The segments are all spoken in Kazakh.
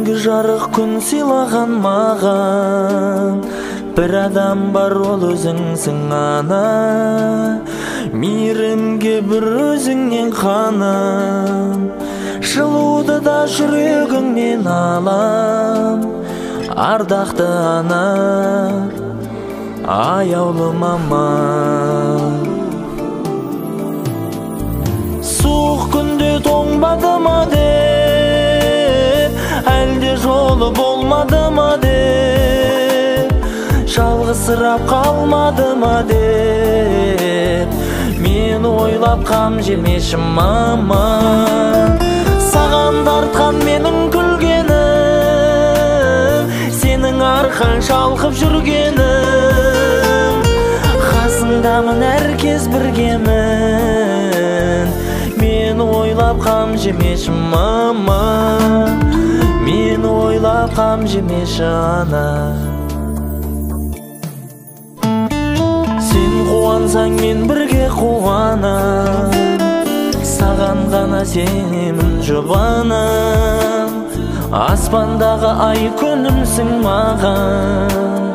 Мәңгі жарық күн сыйлаған маған, бір адам бар, ол өзіңсің ана. Мейірімге бір өзіңнен қанам, жылуды да жүрегіңнен алам. Ардақты ана, аяулы мама. Суық күнде тоңбады ма деп, әлде жолы болмады ма деп, жалғызсырап қалмады ма деп, мен ойлап қам жемешім мама. Саған тартқан менің күлгенім, сенің арқан шалқып жүргенім. Қасыңдамын, әркез біргемін, мен ойлап қам жемешім мама. Мен ойлап қам жемеші ана. Сен қуансаң мен бірге қуанам, саған ғана сенемін жұбанам. Аспандағы ай күнімсің маған,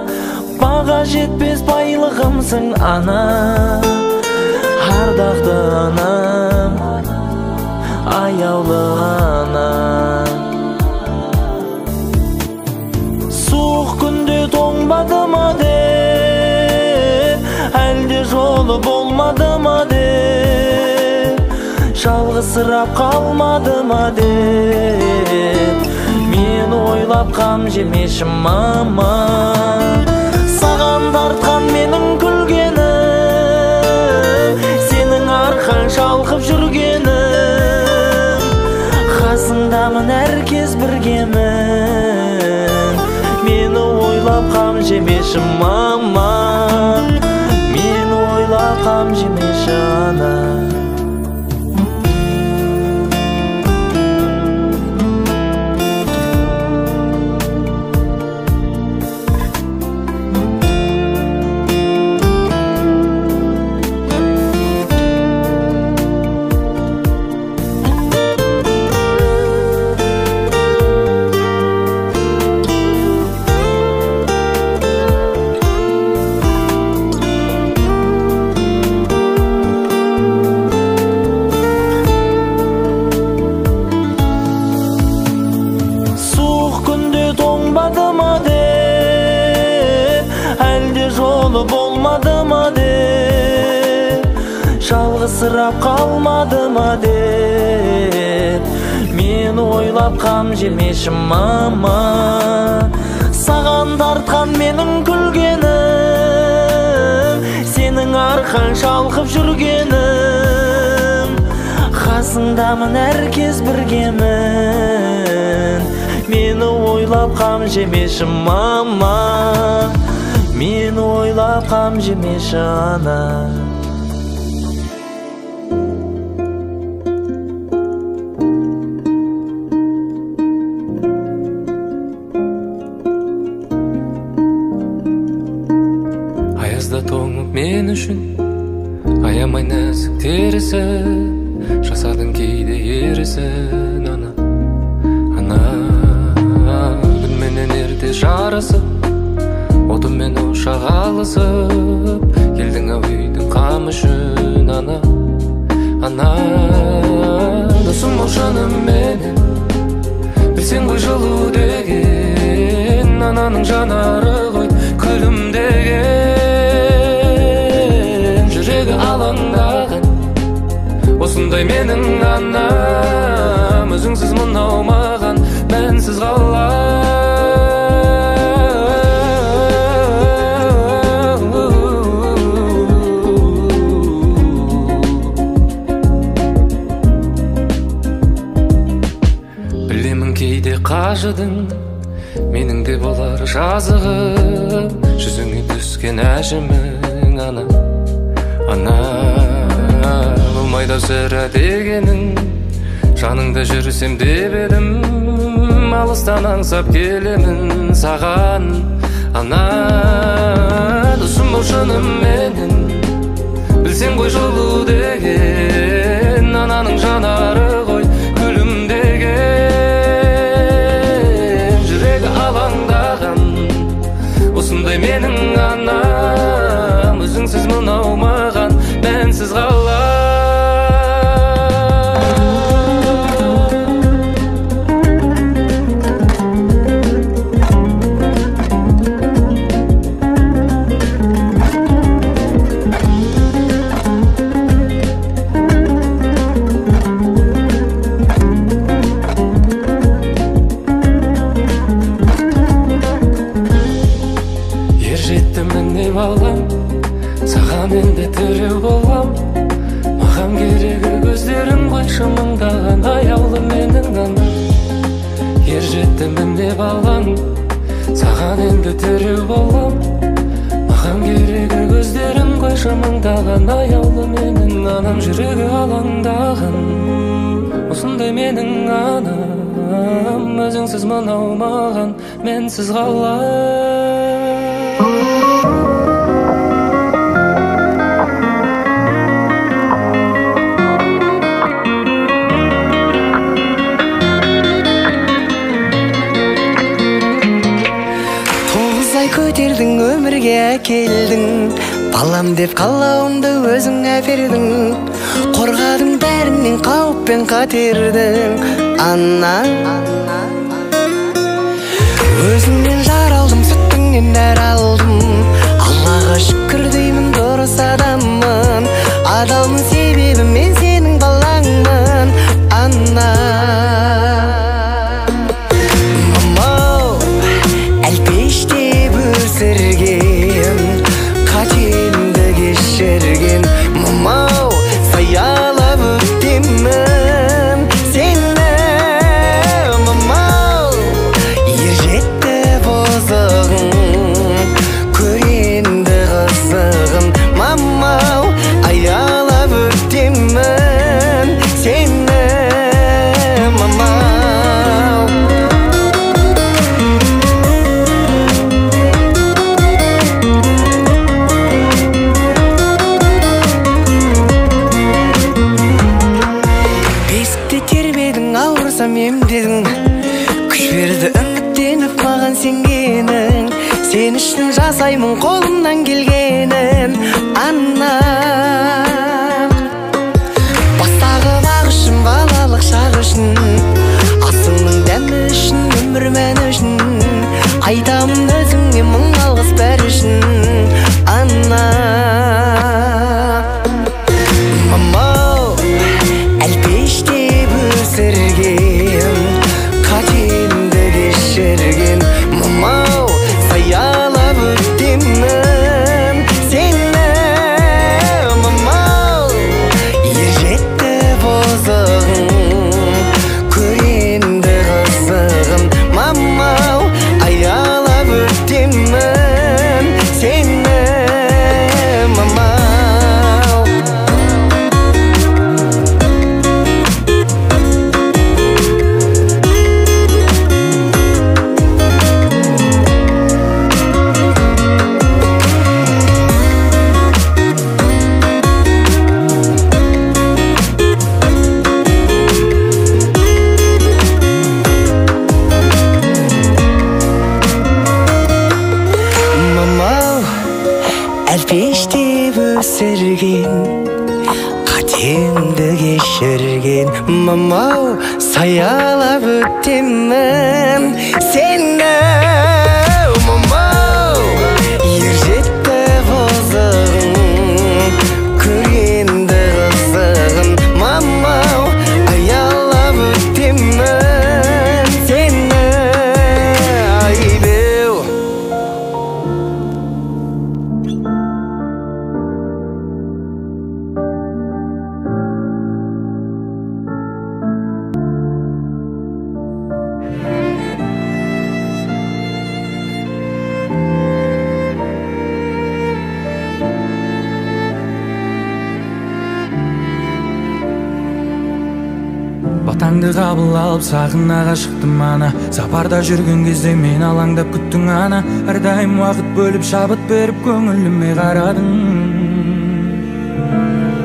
баға жетпес байлығымсың ана. Ардақты анам, аяулы анам. Суық күнде тоңбады ма деп, әлде жолы болмады ма деп, жалғызсырап қалмады ма деп, мен ойлап қам жемешім мама. Саған тартқан менің күлгенім, сенің арқан шалқып жүргенім. Қасыңдамын, әркез біргемін, мені ойлап қам жемешім мама. Мен ойлап қам жемеші ана. Болмады ма деп, жалғызсырап қалмады ма деп, мен ойлап қам жемешім мама. Саған тартқан менің күлгенім, сенің арқан шалқып жүргенім. Қасыңдамын, әркез біргемін, мені ойлап қам жемешім мама. Мен ойлап қам жемеші ана. Аязда тоңып мен үшін, аямай нәзік терісі, жасадың кейде ерісін ана. Ана, күнменен ерте жарысып, отыммен ошақ алысып, келдің ау үйдің қамышын ана. Ана, досым ол жаным менің, білсең ғой жылу деген, ананың жанары ғой күлімдеген. Жүрегі алаңдаған, осындай менің анам, өзіңсіз мынау маған мәнсіз қалар. Қажыдың, менің де болар жазығым, жүзіңе түскен әжімің ана. Ана, болмайды сірә дегенің, жаныңда жүрсем деп едім, алыстан аңсап келемін саған. Ана, досым бол шыным менің, білсең ғой жылу деген, ананың жанары ғой күлімдеген. менсіз қалай. Саған енді тірі болам, маған керегі көздерің қойшы мыңдаған аяулы менің анам. Ер жеттім деп алам, саған енді тірі болам, маған керегі көздерің қойшы мыңдаған аяулы менің анам. Жүрегі алаңдаған осындай менің анам, өзіңсіз мынау маған менсіз қалай. Көтердің өмірге әкелдің, балам деп қалауымды өзің әпердің, қорғадың бәрінен қауіп пен қатердің. Ана өзіңнен жар алдым, сүттіңнен нәр алдым, Аллаға шүкір деймін, дұрыс адаммын, адалмын себебі мен сенің балаңмын. Ана қатемді кешірген, мамау саялап өтемін сені. Мамау ер жетті бозығын, көренді қызығын, мамау аялап өтемін сені. Мамау емдедің, күш берді үміттеніп маған сенгенің, сен үшін жасаймын қолымнан келгенін. Ана бастағы бақ үшін, балалық шақ үшін, асыңның дәмі үшін, өмір мәні үшін, айтамын өзіңе мың алғыс бәрі үшін. Ана мамау әлпештеп өсірген, қатемді кешірген, мамау саялап өтемін сені. Мамау ер жетті бозығын, көренді қызығын, мамау аялап өтемін сені. Әлпештеп өсірген, қатемді кешірген, мамау саялап өтемін сені. Мамау ер жетті бозығын, көренді қызығын, мамау аялап өтемін сені. Айбеу Батаңды қабыл алып сағынаға шықтым ана, сапарда жүрген кезде мен алаңдап күттің ана. Әрдайым уақыт бөліп шабыт беріп көңіліме қарадың.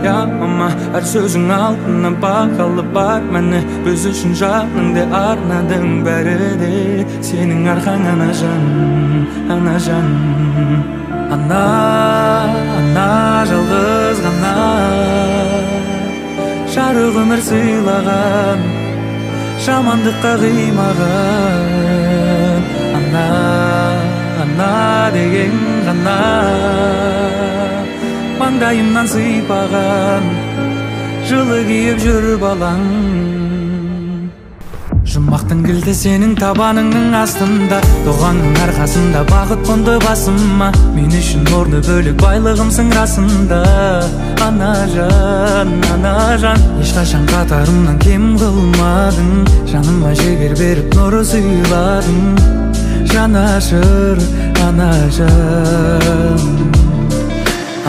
Я мама, әр сөзің алтыннан бағалы бар мәні, біз үшін жаныңды арнадың бәрі де сенің арқаң ана жан, ана жан. Ана, ана жалғыз ғана жарық өмір сыйлаған, жамандыққа қимаған ана деген ғана маңдайымнан сыйпаған, жылы киіп жүр балаң. Жұмақтың кілті сенің табаныңның астында, доғаңның арқасында бақыт қонды басыма. Мен үшін орны бөлек байлығымсың расында. Ана жан, ешқашан қатарымнан кем қылмадың. Жаныма жігер беріп нұры сыйладың. Жанашыр ана жан.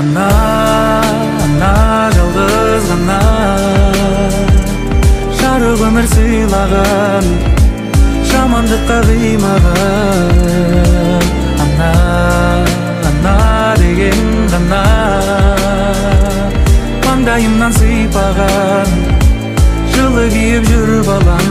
Ана жалғыз ғана жарық өмір сыйлаған, жамандыққа қимаған ана деген ғана маңдайымнан сыйпаған, жылы киіп жүр балаң.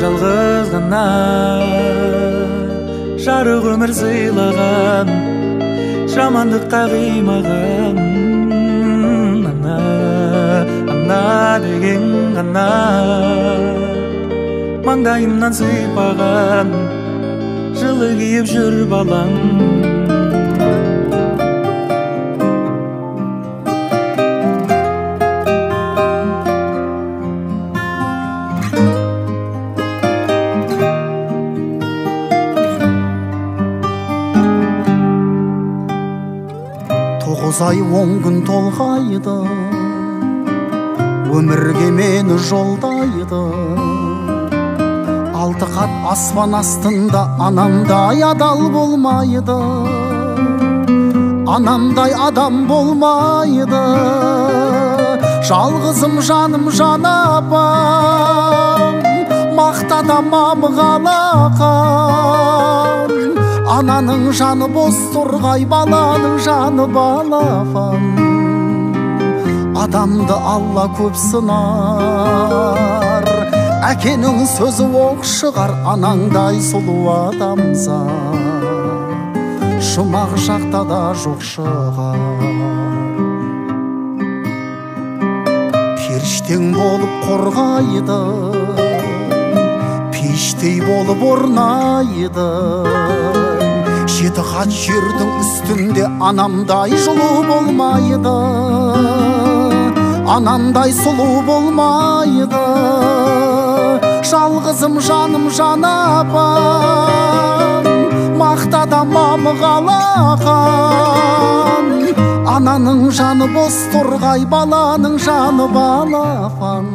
Жалғыз ғана жарық өмір сыйлаған, жамандыққа қимаған ана деген ғана маңдайымнан сыйпаған, жылы киіп жүр балаң. Ай 10 күн толғайды, өмірге мені жолдайды. 6 қат аспан астында анамдай адал болмайды, анамдай адам болмайды. Жалғызым жаным жан апам, мақтадамам қалақам. Ананың жаны бос тұрғай, баланың жаны балапан. Адамды Алла көп сынар, әкенің сөзі оқ шығар, анаңдай сұлу адамзат жұмақ жақта да жоқ шығар. Періштең болып қорғайды, пештей болып орнайды. 7 қат жердің үстінде анамдай жылу болмайды, анамдай сұлу болмайды. Жалғызым жаным жан апам, мақтадамам қалақам. Ананың жаны бос тұрғай, баланың жаны балапан.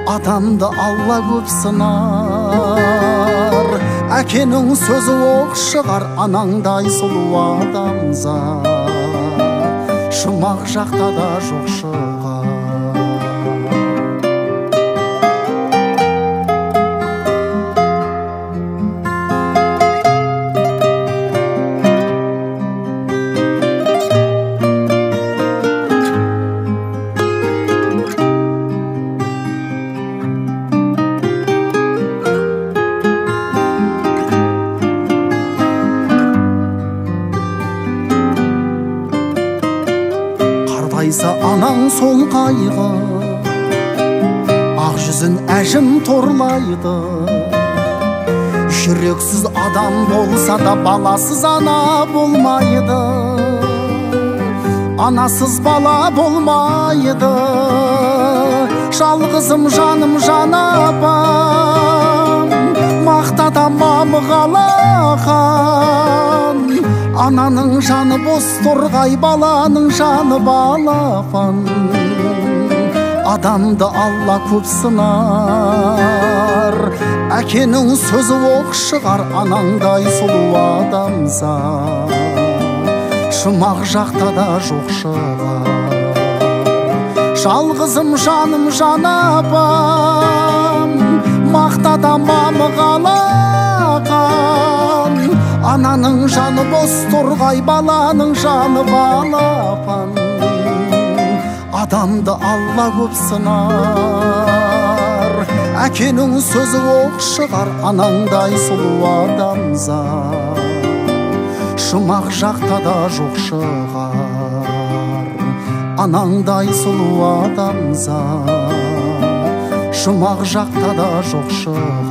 Адамды Алла көп сынар, әкенің сөзі оқ шығар, анаңдай сұлу адамзат жұмақ жақта да жоқ шығар. Анаң сол қайғы, ақ жүзін әжім торлайды. Жүрексіз адам болса да баласыз ана болмайды, анасыз бала болмайды. Жалғызым жаным жан апам, мақтадамам қалақам. Ананың жаны бос торғай, баланың жаны балапан. Адамды Алла көп сынар, әкенің сөзі оқ шығар, анаңдай сұлу адамзат жұмақ жақта да жоқ шығар. Жалғызым жаным жан апам, мақтатамам қалақан. Ананың жаны бос торғай, баланың жаны балапан. Адамды Алла көп сынар, әкенің сөзі оқ шығар, анаңдай сұлу адамзат жұмақ жақта да жоқ шығар. Анаңдай сұлу адамзат жұмақ жақта да жоқ шығар.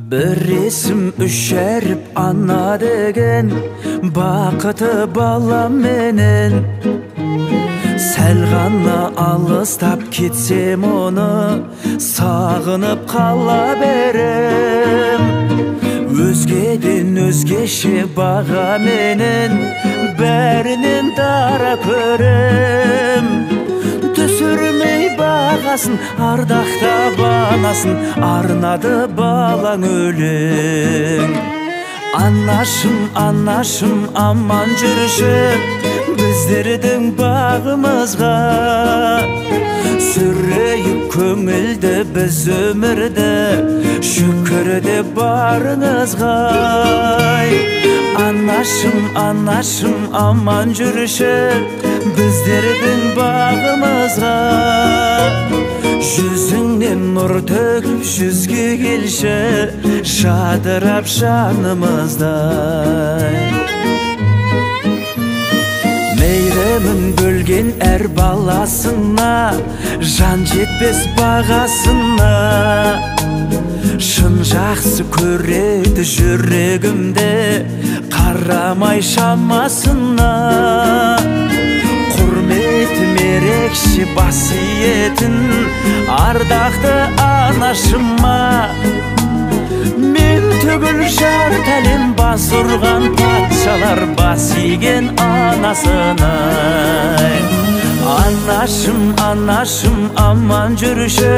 Bir resim üşerip ana degen, baqıты balam menen. Sel gana alыстап ketsem onu, sağınıp qala berem. Özgeden özgeşe bağa menen, bärinin dara körem. Түсірмей бағасын, ардақта баласын, арнады балаң өлең. Анашым, анашым, аман жүрші, біздердің бағымызға. Сүрейіп көңілді біз өмірді, шүкірді барыңызға. Анашым, анашым, аман жүрші, біздердің бағымызға. Жүзіңнен нұр төгіп жүзге келші, жадырап жанымыздай. Мейірімін бөлген әр баласына, жан жетпес бағасына. Шын жақсы көреді жүрегімде, қарамай шамасына. Құрметім ерекше басиетін, ардақты анашыма. Мен түгіл жарты әлем бас ұрған патшалар бас иген анасына. Анашым, анашым, аман жүрші,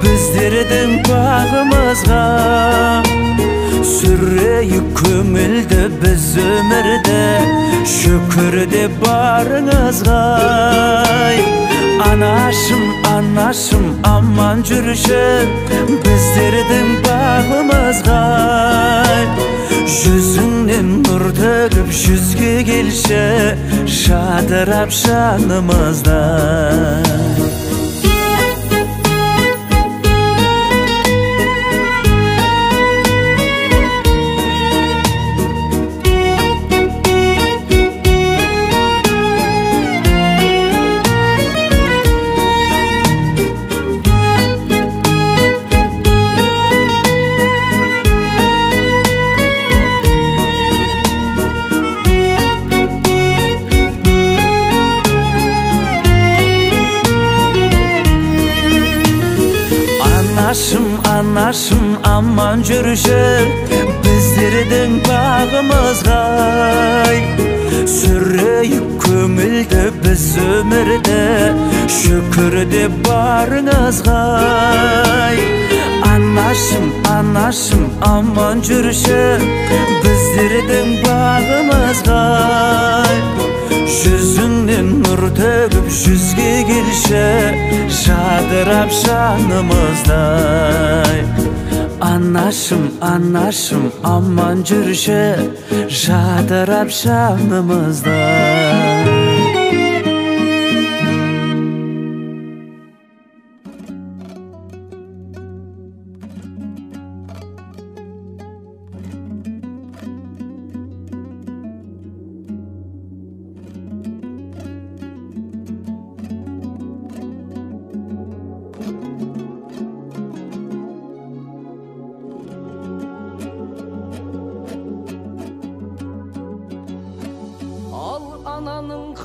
біздердің бағымызға. Сүрейік көңілді біз өмірді, шүкірді барыңызға. Анашым, анашым, аман жүрші, біздердің бағымызға. Жүзіңнен нұр төгіп жүзге келші, жадырап жанымызда. Anашым, anашым, аман жүрші, біздердің бағымызға. Сүрейік көңілді біз өмірді, шүкірді барыңызға. Anашым, anашым, аман жүрші, біздердің бағымызға. Жүзіңнен нұр төгіп жүзге келші, жадырап жанымыздай. Anашым, anашым, аман жүрші, жадырап жанымыздай.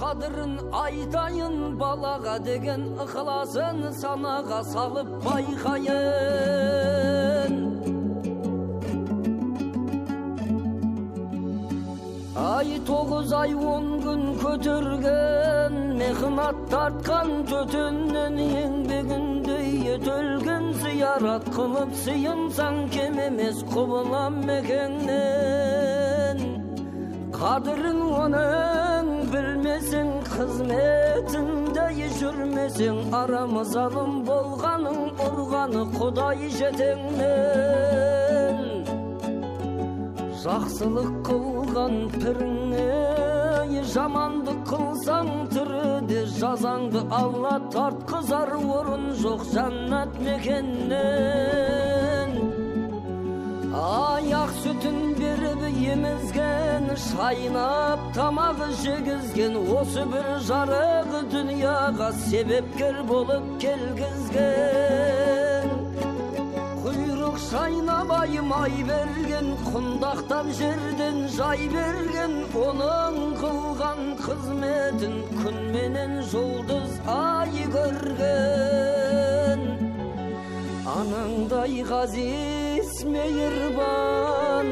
қадырын айтайын, балаға деген ықыласын санаға салып байқайын. Ай 9 ай 10 күн көтерген, мехнат тартқан төтеннен еңбегіндей етөлген, зиярат қылып сыйынсаң кем емес құбылам мекеннен. Қадырын оның білмесең, қызметінде жүрмесең, арамыз алым болғаның ұрғаны Құдай жетеңнен. Жақсылық қылған піріңе, жамандық қылсаң тіріде жазаңды Алла тартқызар, орын жоқ жәннат мекеннен. Аяқ сүтін беріп емізген, шайнап тамағы жегізген, осы бір жарық дүнияға себепкер болып келгізген. Құйрық шайнабай май берген, құндақтап жерден жай берген, оның қылған қызметін күнменен жұлдыз ай көрген. Анаңдай ғазиз мейірбан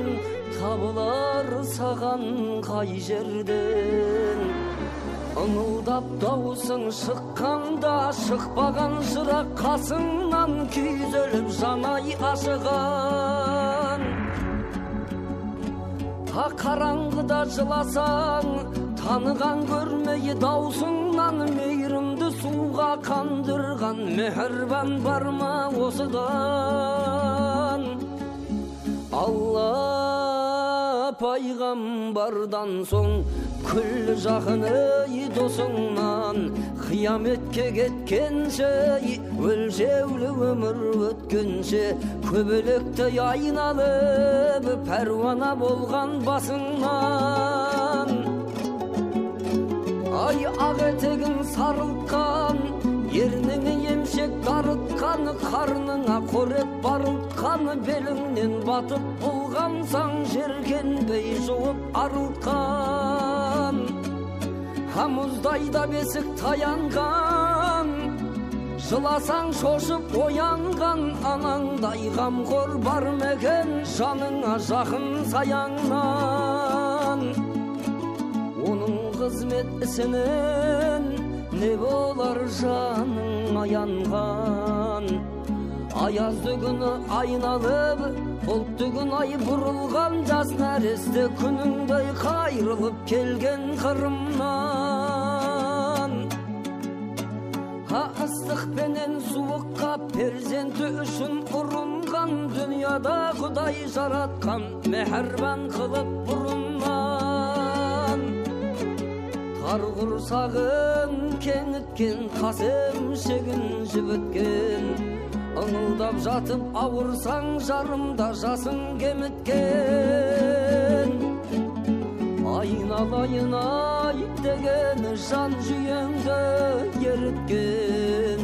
табылар саған қай жерден. Ыңылдап дауысың шыққанда, шықпаған шырақ қасыңнан күйзеліп жанай ашыған. Қараңғыда жыласаң, таныған көрмей даусыңнан, мейірімді суға қандырған мехрибан бар ма осыдан? Алла пайғамбардан соң күллі жақыны досыңнан, қияметке кеткенше, өлшеулі өмір өткенше, көбелектей айналып пәруана болған басыңнан. Ай ақ етегің сарылтқан, ерніңе емшек дарытқан, қарныңа қорек барылтқан, беліңнен батып болғансаң, жеркенбей жуып арылтқан. Мұздайда бесік таянған, жыласаң шошып оянған, анаңдай ғамқор бар мекен, жаныңа жақын саяңнан. Оның қызмет ісінен не болар жаның аянған? Аязды күні айналып, бұлтты күн ай бұрылған, жас нәресте күніңдей қайрылып келген қырымнан. Ыстықпенен суыққа перзенті үшін ұрынған, дүнияда Құдай жаратқан мехрибан қылып бұрыннан. Тар құрсағын кеңіткен, қасым шегін жібіткен, ыңылдап жатып ауырсаң, жарымда жасың кеміткен. Айналайын ай деген жан жүйеңді еріткен,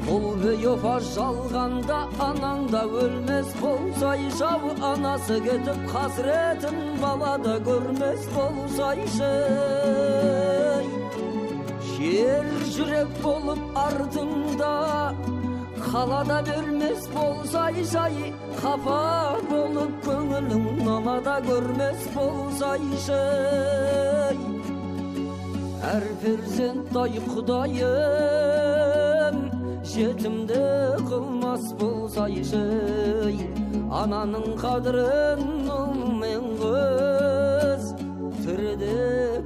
бұл бейофа жалғанда анаңда өлмес болсайшы, анасы кетіп қасіретін балада көрмес болсайшы. Жер жүрек болып артыңда қалада бермес болсайшы, қапа болып көңілің налада көрмес болсайшы. Әр перзенттай Құдайым жетімді қылмас болсайшы, ананың қадірін ұл мен қыз тіріде